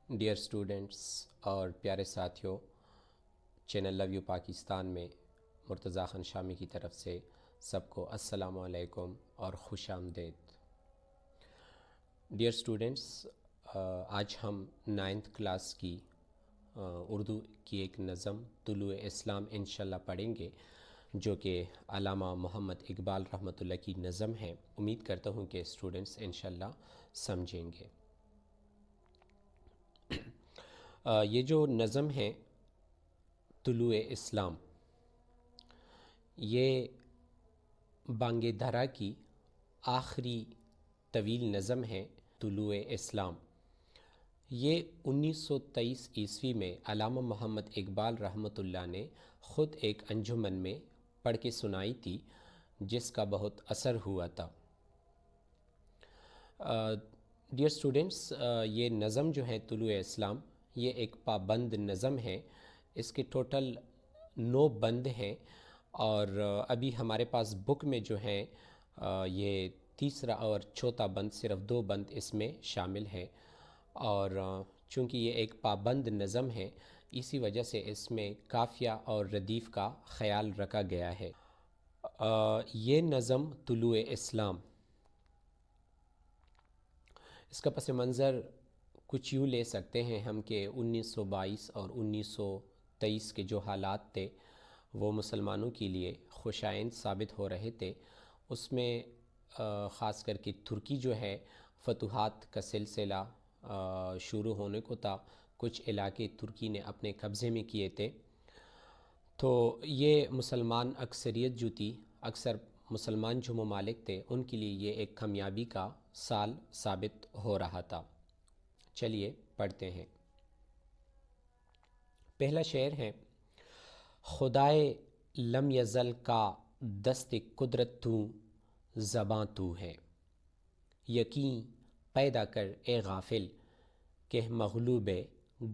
Dear students اور پیارے ساتھیوں، چینل لو یو پاکستان میں مرتضیٰ خان شامی کی طرف سے سب کو السلام علیکم اور خوش آمدید۔ ڈیئر اسٹوڈنٹس، آج ہم 9th کلاس کی اردو کی ایک نظم طلوع اسلام انشاءاللہ پڑھیں گے، جو کہ علامہ محمد اقبال رحمۃ اللہ کی نظم ہے۔ امید کرتا ہوں کہ اسٹوڈنٹس انشاءاللہ سمجھیں گے۔ یہ جو نظم ہے طلوع اسلام، یہ بانگ درا کی آخری طویل نظم ہے۔ طلوع اسلام یہ 1923 عیسوی میں علامہ محمد اقبال رحمۃ اللہ نے خود ایک انجمن میں پڑھ کے سنائی تھی، جس کا بہت اثر ہوا تھا۔ ڈیئر اسٹوڈنٹس، یہ نظم جو ہے طلوع اسلام، یہ ایک پابند نظم ہے۔ اس کے ٹوٹل 9 بند ہیں، اور ابھی ہمارے پاس بک میں جو ہے یہ تیسرا اور چوتھا بند، صرف 2 بند اس میں شامل ہے، اور چونکہ یہ ایک پابند نظم ہے، اسی وجہ سے اس میں قافیہ اور ردیف کا خیال رکھا گیا ہے۔ یہ نظم طلوع اسلام، اس کا پس منظر کچھ یوں لے سکتے ہیں ہم کہ 1922 اور 1923 کے جو حالات تھے وہ مسلمانوں کے لیے خوشائند ثابت ہو رہے تھے۔ اس میں خاص کر کے ترکی جو ہے فتوحات کا سلسلہ شروع ہونے کو تھا، کچھ علاقے ترکی نے اپنے قبضے میں کیے تھے، تو یہ مسلمان اکثریت جو تھی، اکثر مسلمان جو ممالک تھے، ان کے لیے یہ ایک کامیابی کا سال ثابت ہو رہا تھا۔ چلیے پڑھتے ہیں۔ پہلا شعر ہے: خدائے لم یزل کا دست قدرت تو، زباں تو ہے، یقین پیدا کر اے غافل کہ مغلوب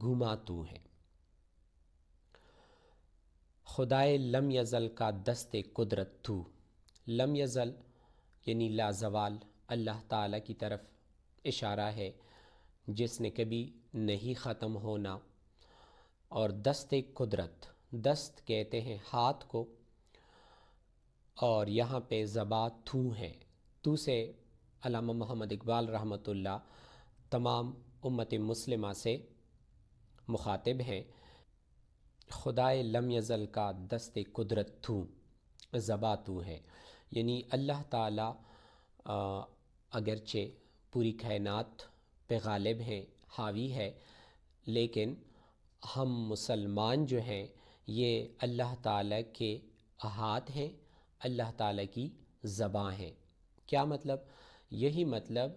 گماں تو ہے۔ خدائے لم یزل کا دست قدرت تو، لم یزل یعنی لا زوال، اللہ تعالیٰ کی طرف اشارہ ہے جس نے کبھی نہیں ختم ہونا، اور دست قدرت، دست کہتے ہیں ہاتھ کو، اور یہاں پہ زباں تو ہے۔ تو سے علامہ محمد اقبال رحمۃ اللہ تمام امت مسلمہ سے مخاطب ہیں۔ خدائے لم یزل کا دست قدرت تو، زباں تو ہے، یعنی اللہ تعالیٰ اگرچہ پوری کائنات پہ غالب ہیں، حاوی ہے، لیکن ہم مسلمان جو ہیں یہ اللہ تعالیٰ کے ہاتھ ہیں، اللہ تعالیٰ کی زباں ہیں۔ کیا مطلب؟ یہی مطلب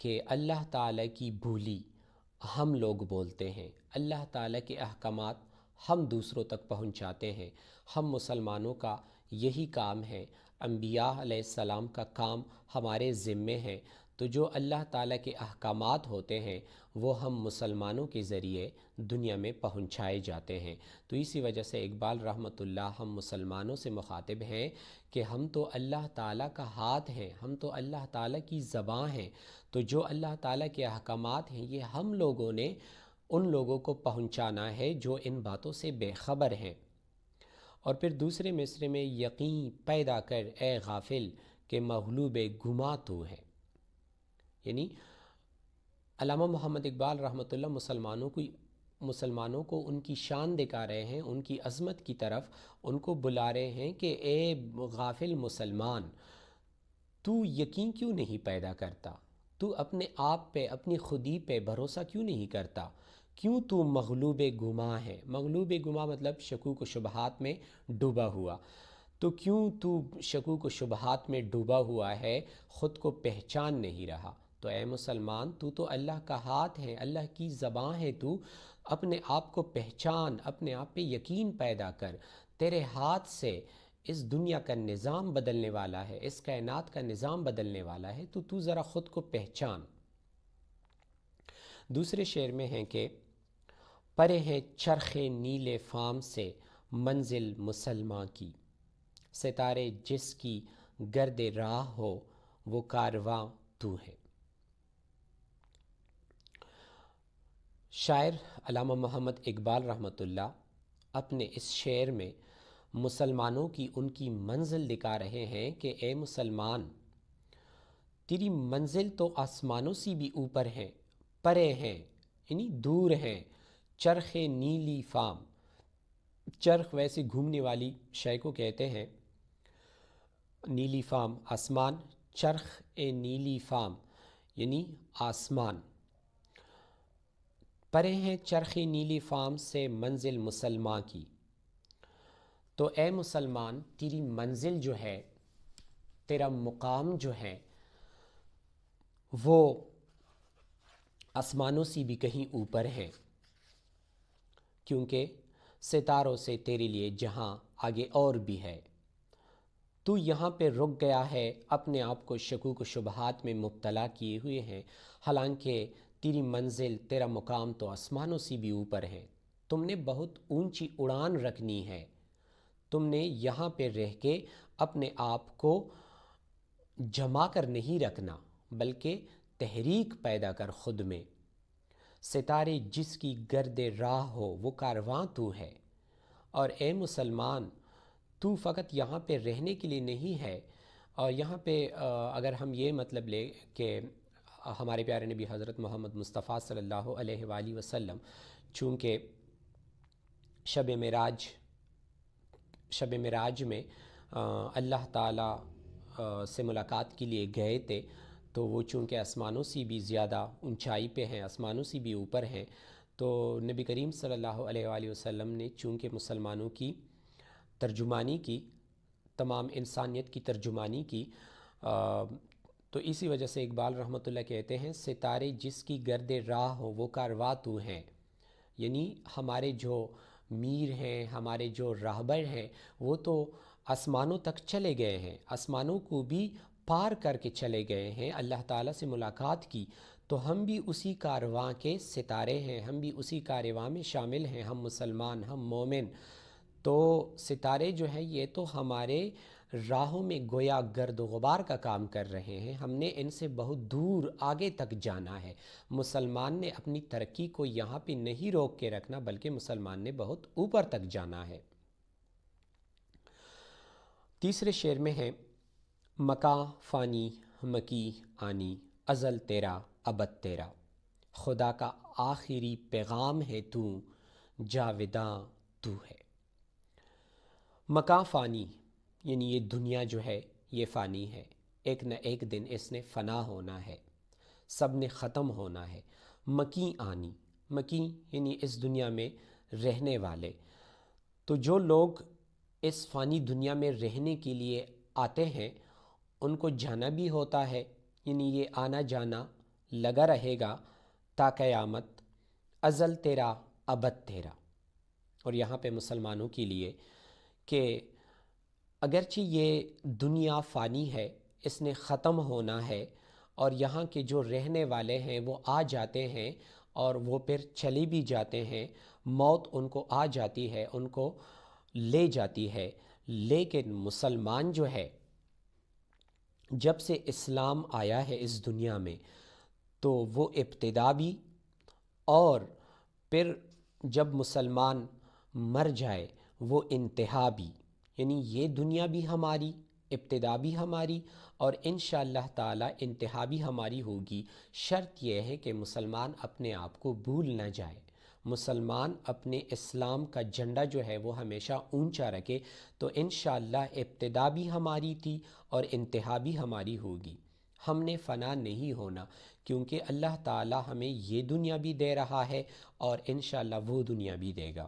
کہ اللہ تعالیٰ کی بولی ہم لوگ بولتے ہیں، اللہ تعالیٰ کے احکامات ہم دوسروں تک پہنچاتے ہیں۔ ہم مسلمانوں کا یہی کام ہے، انبیاء علیہ السلام کا کام ہمارے ذمے ہے، تو جو اللہ تعالیٰ کے احکامات ہوتے ہیں وہ ہم مسلمانوں کے ذریعے دنیا میں پہنچائے جاتے ہیں۔ تو اسی وجہ سے اقبال رحمۃ اللہ ہم مسلمانوں سے مخاطب ہیں کہ ہم تو اللہ تعالیٰ کا ہاتھ ہیں، ہم تو اللہ تعالیٰ کی زباں ہیں، تو جو اللہ تعالیٰ کے احکامات ہیں یہ ہم لوگوں نے ان لوگوں کو پہنچانا ہے جو ان باتوں سے بے خبر ہیں۔ اور پھر دوسرے مصرعے میں یقین پیدا کر اے غافل کہ مغلوب گماں تو ہے، یعنی علامہ محمد اقبال رحمۃ اللہ مسلمانوں کو ان کی شان دکھا رہے ہیں، ان کی عظمت کی طرف ان کو بلا رہے ہیں کہ اے غافل مسلمان، تو یقین کیوں نہیں پیدا کرتا؟ تو اپنے آپ پہ، اپنی خودی پہ بھروسہ کیوں نہیں کرتا؟ کیوں تو مغلوب گماں ہے؟ مغلوب گماں مطلب شکوک و شبہات میں ڈوبا ہوا، تو کیوں تو شکوک و شبہات میں ڈوبا ہوا ہے، خود کو پہچان نہیں رہا؟ تو اے مسلمان، تو اللہ کا ہاتھ ہے، اللہ کی زباں ہے، تو اپنے آپ کو پہچان، اپنے آپ پہ یقین پیدا کر۔ تیرے ہاتھ سے اس دنیا کا نظام بدلنے والا ہے، اس کائنات کا نظام بدلنے والا ہے، تو ذرا خود کو پہچان۔ دوسرے شعر میں ہیں کہ پرے ہیں چرخ نیل فام سے منزل مسلماں کی، ستارے جس کی گرد راہ ہو وہ کارواں تو ہے۔ شاعر علامہ محمد اقبال رحمۃ اللہ اپنے اس شعر میں مسلمانوں کی ان کی منزل دکھا رہے ہیں کہ اے مسلمان، تیری منزل تو آسمانوں سے بھی اوپر ہے، پرے ہیں، یعنی دور ہیں، چرخ نیلی فام۔ چرخ ویسے گھومنے والی شے کو کہتے ہیں، نیلی فام آسمان، چرخ اے نیلی فام یعنی آسمان، پرے ہیں چرخ نیلی فام سے منزل مسلمان کی۔ تو اے مسلمان، تیری منزل جو ہے، تیرا مقام جو ہے، وہ آسمانوں سے بھی کہیں اوپر ہے، کیونکہ ستاروں سے تیرے لیے جہاں آگے اور بھی ہے۔ تو یہاں پہ رک گیا ہے، اپنے آپ کو شکوک و شبہات میں مبتلا کیے ہوئے ہیں، حالانکہ تیری منزل، تیرا مقام تو آسمانوں سے بھی اوپر ہے۔ تم نے بہت اونچی اڑان رکھنی ہے، تم نے یہاں پہ رہ کے اپنے آپ کو جما کر نہیں رکھنا، بلکہ تحریک پیدا کر خود میں۔ ستارے جس کی گرد راہ ہو وہ کارواں تو ہے، اور اے مسلمان، تو فقط یہاں پہ رہنے کے لیے نہیں ہے۔ اور یہاں پہ اگر ہم یہ مطلب لیں کہ ہمارے پیارے نبی حضرت محمد مصطفیٰ صلی اللہ علیہ وآلہ وسلم چونکہ شب معراج میں اللہ تعالیٰ سے ملاقات کے لیے گئے تھے، تو وہ چونکہ آسمانوں سے بھی زیادہ اونچائی پہ ہیں، آسمانوں سے بھی اوپر ہیں، تو نبی کریم صلی اللہ علیہ وآلہ وسلم نے چونکہ مسلمانوں کی ترجمانی کی، تمام انسانیت کی ترجمانی کی، تو اسی وجہ سے اقبال رحمۃ اللہ کہتے ہیں، ستارے جس کی گرد راہ ہو وہ کارواں تو ہیں، یعنی ہمارے جو میر ہیں، ہمارے جو راہبر ہیں، وہ تو آسمانوں تک چلے گئے ہیں، آسمانوں کو بھی پار کر کے چلے گئے ہیں، اللہ تعالیٰ سے ملاقات کی۔ تو ہم بھی اسی کارواں کے ستارے ہیں، ہم بھی اسی کارواں میں شامل ہیں، ہم مسلمان، ہم مومن۔ تو ستارے جو ہیں یہ تو ہمارے راہوں میں گویا گرد و غبار کا کام کر رہے ہیں، ہم نے ان سے بہت دور آگے تک جانا ہے۔ مسلمان نے اپنی ترقی کو یہاں پہ نہیں روک کے رکھنا، بلکہ مسلمان نے بہت اوپر تک جانا ہے۔ تیسرے شعر میں ہے، مکاں فانی مکی آنی، ازل تیرا ابد تیرا، خدا کا آخری پیغام ہے تو، جاوداں تو ہے۔ مکاں فانی یعنی یہ دنیا جو ہے یہ فانی ہے، ایک نہ ایک دن اس نے فنا ہونا ہے، سب نے ختم ہونا ہے۔ مکی آنی، مکی یعنی اس دنیا میں رہنے والے، تو جو لوگ اس فانی دنیا میں رہنے کے لیے آتے ہیں ان کو جانا بھی ہوتا ہے، یعنی یہ آنا جانا لگا رہے گا تا قیامت، ازل تیرا ابد تیرا۔ اور یہاں پہ مسلمانوں کے لیے کہ اگرچہ یہ دنیا فانی ہے، اس نے ختم ہونا ہے، اور یہاں کے جو رہنے والے ہیں وہ آ جاتے ہیں اور وہ پھر چلے بھی جاتے ہیں، موت ان کو آ جاتی ہے، ان کو لے جاتی ہے، لیکن مسلمان جو ہے، جب سے اسلام آیا ہے اس دنیا میں، تو وہ ابتدا بھی اور پھر جب مسلمان مر جائے وہ انتہا بھی، یعنی یہ دنیا بھی ہماری، ابتدا بھی ہماری، اور انشاءاللہ تعالی انتہا بھی ہماری ہوگی۔ شرط یہ ہے کہ مسلمان اپنے آپ کو بھول نہ جائے، مسلمان اپنے اسلام کا جھنڈا جو ہے وہ ہمیشہ اونچا رکھے، تو انشاءاللہ ابتدا بھی ہماری تھی اور انتہا بھی ہماری ہوگی۔ ہم نے فنا نہیں ہونا، کیونکہ اللہ تعالی ہمیں یہ دنیا بھی دے رہا ہے اور انشاءاللہ وہ دنیا بھی دے گا۔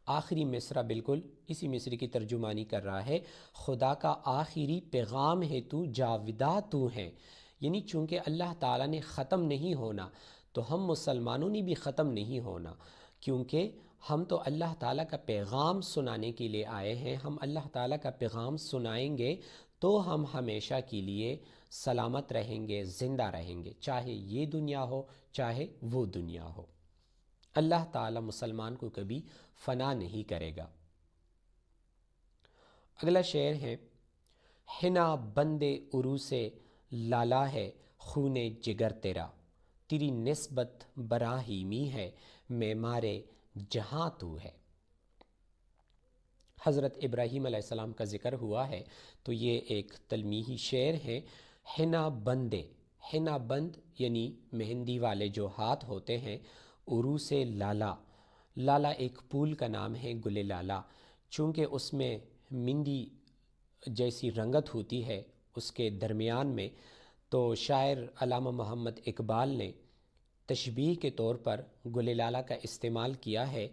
آخری مصرع بالکل اسی مصرع کی ترجمانی کر رہا ہے، خدا کا آخری پیغام ہے تو، جاوداں تو ہے، یعنی چونکہ اللہ تعالیٰ نے ختم نہیں ہونا تو ہم مسلمانوں نے بھی ختم نہیں ہونا، کیونکہ ہم تو اللہ تعالیٰ کا پیغام سنانے کے لیے آئے ہیں، ہم اللہ تعالیٰ کا پیغام سنائیں گے تو ہم ہمیشہ کے لیے سلامت رہیں گے، زندہ رہیں گے، چاہے یہ دنیا ہو چاہے وہ دنیا ہو۔ اللہ تعالیٰ مسلمان کو کبھی فنا نہیں کرے گا۔ اگلا شعر ہے، حنا بندے عروس لالا ہے، خون جگر تیرا، تیری نسبت براہیمی ہے، معمار جہاں تو ہے۔ حضرت ابراہیم علیہ السلام کا ذکر ہوا ہے تو یہ ایک تلمیحی شعر ہے۔ حنا بندے، حنا بند یعنی مہندی والے جو ہاتھ ہوتے ہیں، عروس لالا، لالا ایک پھول کا نام ہے، گل لالا، چونکہ اس میں مندی جیسی رنگت ہوتی ہے اس کے درمیان میں، تو شاعر علامہ محمد اقبال نے تشبیہ کے طور پر گل لالا کا استعمال کیا ہے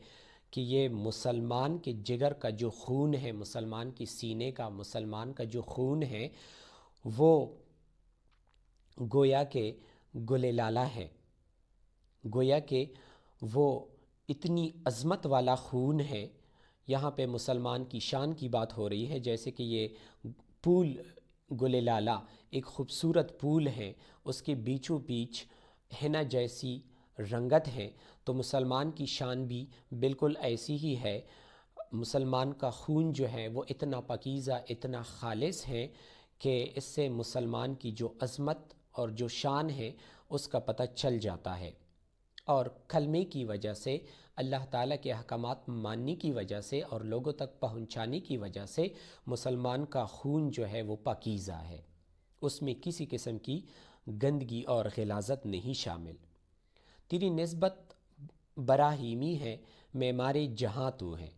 کہ یہ مسلمان کے جگر کا جو خون ہے، مسلمان کی سینے کا، مسلمان کا جو خون ہے، وہ گویا کہ گل لالا ہے، گویا کہ وہ اتنی عظمت والا خون ہے۔ یہاں پہ مسلمان کی شان کی بات ہو رہی ہے، جیسے کہ یہ پھول گل لالا ایک خوبصورت پھول ہے، اس کے بیچوں بیچ حنا جیسی رنگت ہے، تو مسلمان کی شان بھی بالکل ایسی ہی ہے۔ مسلمان کا خون جو ہے وہ اتنا پاکیزہ، اتنا خالص ہے کہ اس سے مسلمان کی جو عظمت اور جو شان ہے اس کا پتہ چل جاتا ہے، اور کلمے کی وجہ سے، اللہ تعالیٰ کے احکامات ماننے کی وجہ سے اور لوگوں تک پہنچانے کی وجہ سے مسلمان کا خون جو ہے وہ پاکیزہ ہے، اس میں کسی قسم کی گندگی اور غلاظت نہیں شامل۔ تیری نسبت براہیمی ہے، معمار جہاں تو ہے۔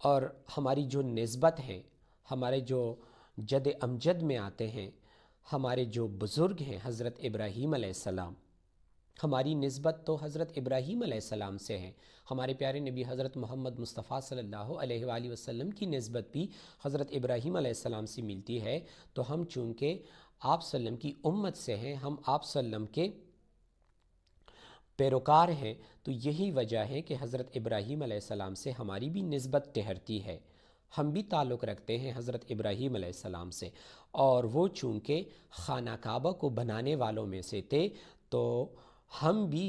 اور ہماری جو نسبت ہے، ہمارے جو جد امجد میں آتے ہیں، ہمارے جو بزرگ ہیں حضرت ابراہیم علیہ السلام، ہماری نسبت تو حضرت ابراہیم علیہ السلام سے ہے۔ ہمارے پیارے نبی حضرت محمد مصطفیٰ صلی اللہ علیہ وآلہ وسلم کی نسبت بھی حضرت ابراہیم علیہ السلام سے ملتی ہے، تو ہم چونکہ آپ صلی اللہ علیہ وسلم کی امت سے ہیں، ہم آپ صلی اللہ علیہ وسلم کے پیروکار ہیں، تو یہی وجہ ہے کہ حضرت ابراہیم علیہ السلام سے ہماری بھی نسبت ٹھہرتی ہے، ہم بھی تعلق رکھتے ہیں حضرت ابراہیم علیہ السلام سے، اور وہ چونکہ خانہ کعبہ کو بنانے والوں میں سے تھے، تو ہم بھی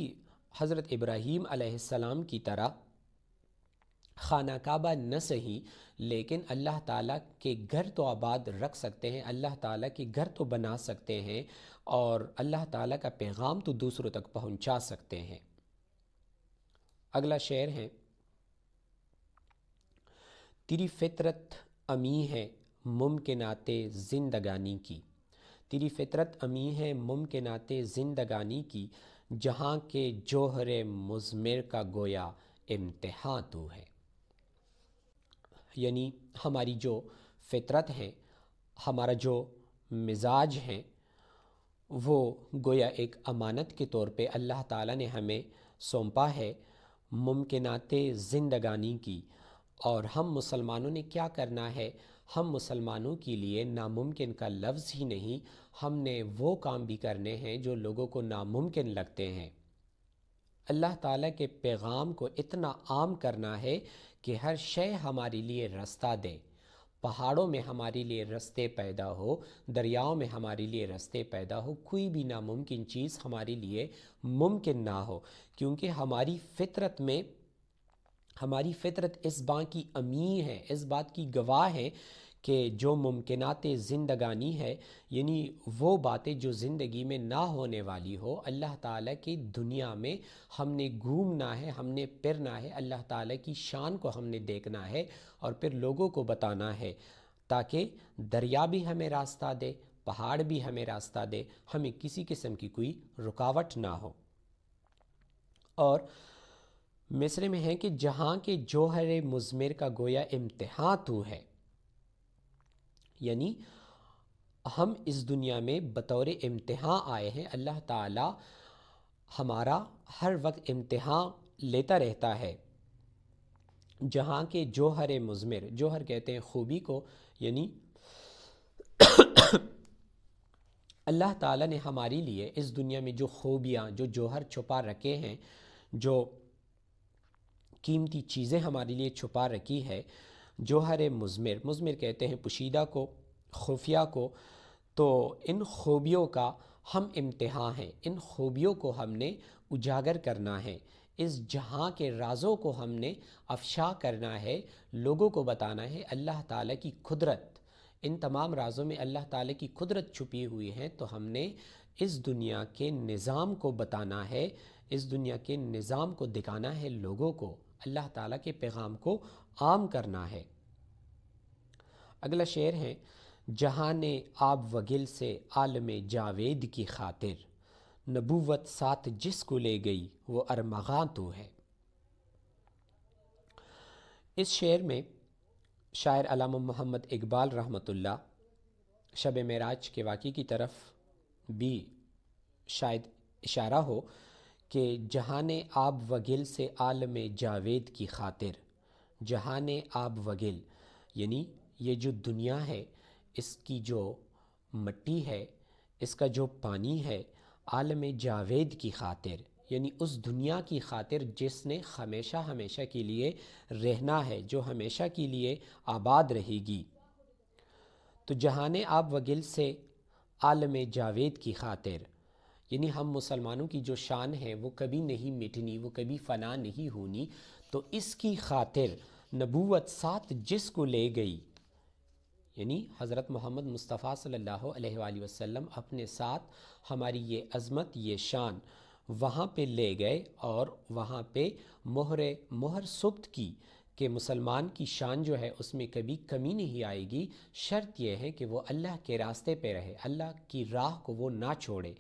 حضرت ابراہیم علیہ السلام کی طرح خانہ کعبہ نہ صحیح لیکن اللہ تعالیٰ کے گھر تو آباد رکھ سکتے ہیں، اللہ تعالیٰ کے گھر تو بنا سکتے ہیں، اور اللہ تعالیٰ کا پیغام تو دوسروں تک پہنچا سکتے ہیں۔ اگلا شعر ہے، تیری فطرت امی ہے ممکنات زندگانی کی، تیری فطرت امی ہے ممکنات زندگانی کی، جہاں کے جوہر مضمر کا گویا امتحان تو ہے۔ یعنی ہماری جو فطرت ہے، ہمارا جو مزاج ہے، وہ گویا ایک امانت کے طور پہ اللہ تعالیٰ نے ہمیں سونپا ہے ممکنات زندگانی کی، اور ہم مسلمانوں نے کیا کرنا ہے، ہم مسلمانوں کے لیے ناممکن کا لفظ ہی نہیں، ہم نے وہ کام بھی کرنے ہیں جو لوگوں کو ناممکن لگتے ہیں۔ اللہ تعالیٰ کے پیغام کو اتنا عام کرنا ہے کہ ہر شے ہمارے لیے رستہ دے، پہاڑوں میں ہمارے لیے رستے پیدا ہو، دریاؤں میں ہمارے لیے رستے پیدا ہو، کوئی بھی ناممکن چیز ہمارے لیے ممکن نہ ہو، کیونکہ ہماری فطرت میں، ہماری فطرت اس بات کی امی ہے، اس بات کی گواہ ہے کہ جو ممکنات زندگانی ہے، یعنی وہ باتیں جو زندگی میں نہ ہونے والی ہو، اللہ تعالیٰ کی دنیا میں ہم نے گھومنا ہے، ہم نے پھرنا ہے، اللہ تعالیٰ کی شان کو ہم نے دیکھنا ہے اور پھر لوگوں کو بتانا ہے، تاکہ دریا بھی ہمیں راستہ دے، پہاڑ بھی ہمیں راستہ دے، ہمیں کسی قسم کی کوئی رکاوٹ نہ ہو۔ اور مصرے میں ہے کہ جہاں کے جوہر مضمر کا گویا امتحان تو ہے، یعنی ہم اس دنیا میں بطور امتحان آئے ہیں، اللہ تعالیٰ ہمارا ہر وقت امتحان لیتا رہتا ہے۔ جہاں کے جوہر مضمر، جوہر کہتے ہیں خوبی کو، یعنی اللہ تعالیٰ نے ہمارے لیے اس دنیا میں جو خوبیاں، جو جوہر چھپا رکھے ہیں، جو قیمتی چیزیں ہمارے لیے چھپا رکھی ہے، جوہر مضمر، مضمر کہتے ہیں پوشیدہ کو، خفیہ کو، تو ان خوبیوں کا ہم امتحان ہیں، ان خوبیوں کو ہم نے اجاگر کرنا ہے، اس جہاں کے رازوں کو ہم نے افشا کرنا ہے، لوگوں کو بتانا ہے اللہ تعالیٰ کی قدرت، ان تمام رازوں میں اللہ تعالیٰ کی قدرت چھپی ہوئی ہے، تو ہم نے اس دنیا کے نظام کو بتانا ہے، اس دنیا کے نظام کو دکھانا ہے لوگوں کو، اللہ تعالیٰ کے پیغام کو عام کرنا ہے۔ اگلا شعر ہے، جہان آب و گل سے عالم جاوید کی خاطر، نبوت ساتھ جس کو لے گئی وہ ارمغاں تو ہے۔ اس شعر میں شاعر علامہ محمد اقبال رحمۃ اللہ شب معراج کے واقعے کی طرف بھی شاید اشارہ ہو کہ جہان آب و گل سے عالم جاوید کی خاطر، جہان آب و گل یعنی یہ جو دنیا ہے، اس کی جو مٹی ہے، اس کا جو پانی ہے، عالم جاوید کی خاطر یعنی اس دنیا کی خاطر جس نے ہمیشہ ہمیشہ کے لیے رہنا ہے، جو ہمیشہ کے لیے آباد رہے گی۔ تو جہان آب و گل سے عالم جاوید کی خاطر یعنی ہم مسلمانوں کی جو شان ہے وہ کبھی نہیں مٹنی، وہ کبھی فنا نہیں ہونی، تو اس کی خاطر نبوت ساتھ جس کو لے گئی، یعنی حضرت محمد مصطفیٰ صلی اللہ علیہ وآلہ وسلم اپنے ساتھ ہماری یہ عظمت، یہ شان وہاں پہ لے گئے، اور وہاں پہ مہر ثبت کی کہ مسلمان کی شان جو ہے اس میں کبھی کمی نہیں آئے گی، شرط یہ ہے کہ وہ اللہ کے راستے پہ رہے، اللہ کی راہ کو وہ نہ چھوڑے۔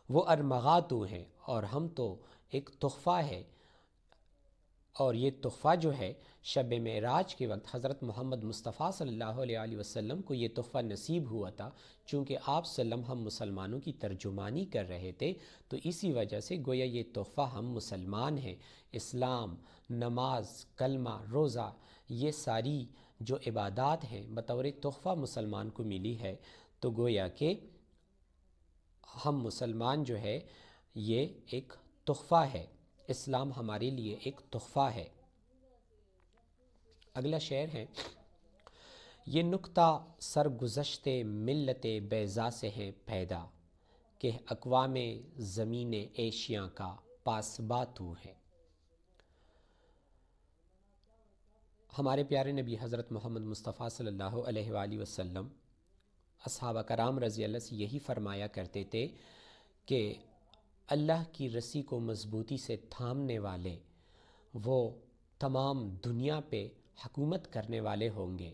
وہ ارمغاتو ہیں، اور ہم تو ایک تحفہ ہے، اور یہ تحفہ جو ہے شب معراج کے وقت حضرت محمد مصطفیٰ صلی اللہ علیہ وآلہ وسلم کو یہ تحفہ نصیب ہوا تھا، چونکہ آپ وسلم ہم مسلمانوں کی ترجمانی کر رہے تھے، تو اسی وجہ سے گویا یہ تحفہ ہم مسلمان ہیں۔ اسلام، نماز، کلمہ، روزہ، یہ ساری جو عبادات ہیں بطور تحفہ مسلمان کو ملی ہے، تو گویا کہ ہم مسلمان جو ہے یہ ایک تحفہ ہے، اسلام ہمارے لیے ایک تحفہ ہے۔ اگلا شعر ہے، یہ نکتہ سرگزشت ملت بیضا سے ہیں پیدا، کہ اقوام زمین ایشیا کا پاسباں تو ہے۔ ہمارے پیارے نبی حضرت محمد مصطفیٰ صلی اللہ علیہ وآلہ وسلم اصحابہ کرام رضی اللہ سے یہی فرمایا کرتے تھے کہ اللہ کی رسی کو مضبوطی سے تھامنے والے وہ تمام دنیا پہ حکومت کرنے والے ہوں گے۔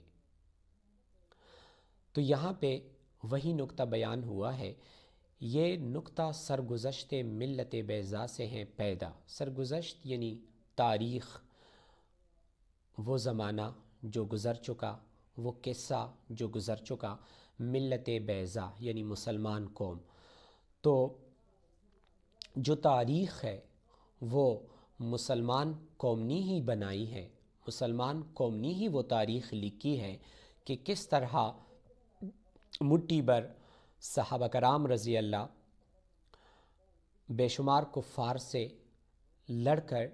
تو یہاں پہ وہی نکتہ بیان ہوا ہے، یہ نکتہ سرگزشت ملت بیضا سے ہیں پیدا۔ سرگزشت یعنی تاریخ، وہ زمانہ جو گزر چکا، وہ قصہ جو گزر چکا، ملت بیضا یعنی مسلمان قوم۔ تو جو تاریخ ہے وہ مسلمان قوم نے ہی بنائی ہے، مسلمان قوم نے ہی وہ تاریخ لکھی ہے کہ کس طرح مٹھی بھر صحابہ کرام رضی اللہ بے شمار کفار سے لڑ کر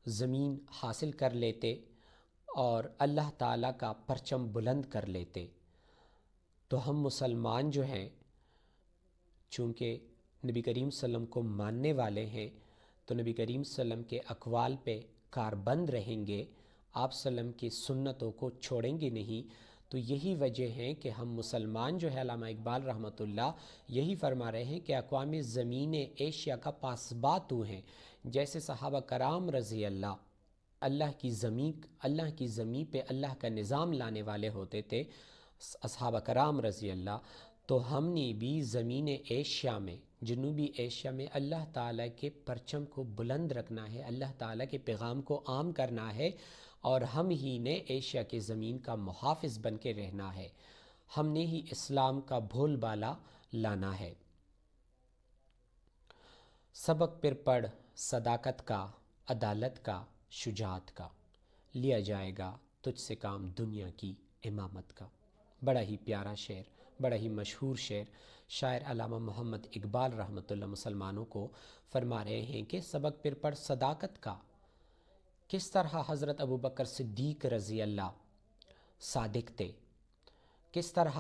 زمین حاصل کر لیتے اور اللہ تعالیٰ کا پرچم بلند کر لیتے۔ تو ہم مسلمان جو ہیں چونکہ نبی کریم صلی اللہ علیہ وسلم کو ماننے والے ہیں، تو نبی کریم صلی اللہ علیہ وسلم کے اقوال پہ کاربند رہیں گے، آپ صلی اللہ علیہ وسلم کی سنتوں کو چھوڑیں گے نہیں۔ تو یہی وجہ ہے کہ ہم مسلمان جو ہے، علامہ اقبال رحمۃ اللہ یہی فرما رہے ہیں کہ اقوام زمین ایشیا کا پاسباں تو ہیں، جیسے صحابہ کرام رضی اللہ اللہ کی زمین پہ اللہ کا نظام لانے والے ہوتے تھے، اصحابہ کرام رضی اللہ، تو ہم نے بھی زمین ایشیا میں، جنوبی ایشیا میں اللہ تعالیٰ کے پرچم کو بلند رکھنا ہے، اللہ تعالیٰ کے پیغام کو عام کرنا ہے، اور ہم ہی نے ایشیا کے زمین کا محافظ بن کے رہنا ہے، ہم نے ہی اسلام کا بھول بالا لانا ہے۔ سبق پھر پڑھ صداقت کا، عدالت کا، شجاعت کا، لیا جائے گا تجھ سے کام دنیا کی امامت کا۔ بڑا ہی پیارا شعر، بڑا ہی مشہور شعر، شاعر علامہ محمد اقبال رحمۃ اللہ مسلمانوں کو فرما رہے ہیں کہ سبق پھر پڑھ صداقت کا، کس طرح حضرت ابوبکر صدیق رضی اللہ صادق تھے، کس طرح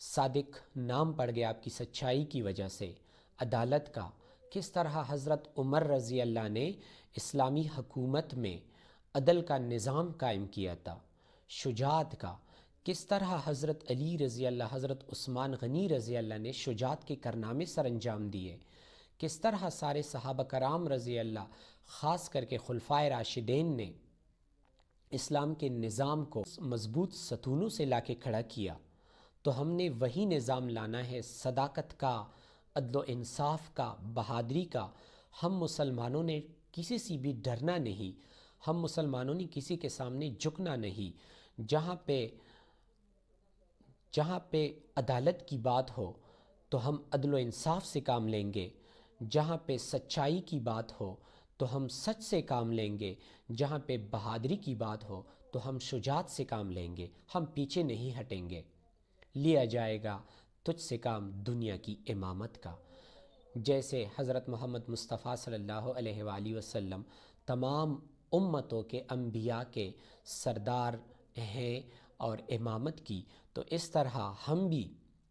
صادق نام پڑ گیا آپ کی سچائی کی وجہ سے۔ عدالت کا، کس طرح حضرت عمر رضی اللہ نے اسلامی حکومت میں عدل کا نظام قائم کیا تھا۔ شجاعت کا، کس طرح حضرت علی رضی اللہ، حضرت عثمان غنی رضی اللہ نے شجاعت کے کارنامے سر انجام دیے، کس طرح سارے صحابہ کرام رضی اللہ، خاص کر کے خلفائے راشدین نے اسلام کے نظام کو مضبوط ستونوں سے لا کے کھڑا کیا، تو ہم نے وہی نظام لانا ہے، صداقت کا، عدل و انصاف کا، بہادری کا۔ ہم مسلمانوں نے کسی سے بھی ڈرنا نہیں، ہم مسلمانوں نے کسی کے سامنے جھکنا نہیں۔ جہاں پہ عدالت کی بات ہو تو ہم عدل و انصاف سے کام لیں گے، جہاں پہ سچائی کی بات ہو تو ہم سچ سے کام لیں گے، جہاں پہ بہادری کی بات ہو تو ہم شجاعت سے کام لیں گے، ہم پیچھے نہیں ہٹیں گے۔ لیا جائے گا تجھ سے کام دنیا کی امامت کا۔ جیسے حضرت محمد مصطفیٰ صلی اللہ علیہ وآلہ وسلم تمام امتوں کے انبیاء کے سردار ہیں اور امامت کی، تو اس طرح ہم بھی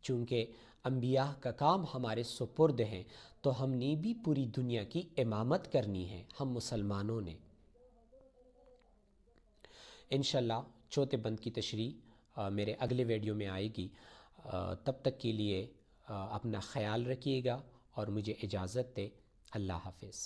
چونکہ انبیاء کا کام ہمارے سپرد ہیں، تو ہم نے بھی پوری دنیا کی امامت کرنی ہے، ہم مسلمانوں نے۔ انشاءاللہ چوتھے بند کی تشریح میرے اگلے ویڈیو میں آئے گی۔ تب تک کے لیے اپنا خیال رکھیے گا اور مجھے اجازت دے۔ اللہ حافظ۔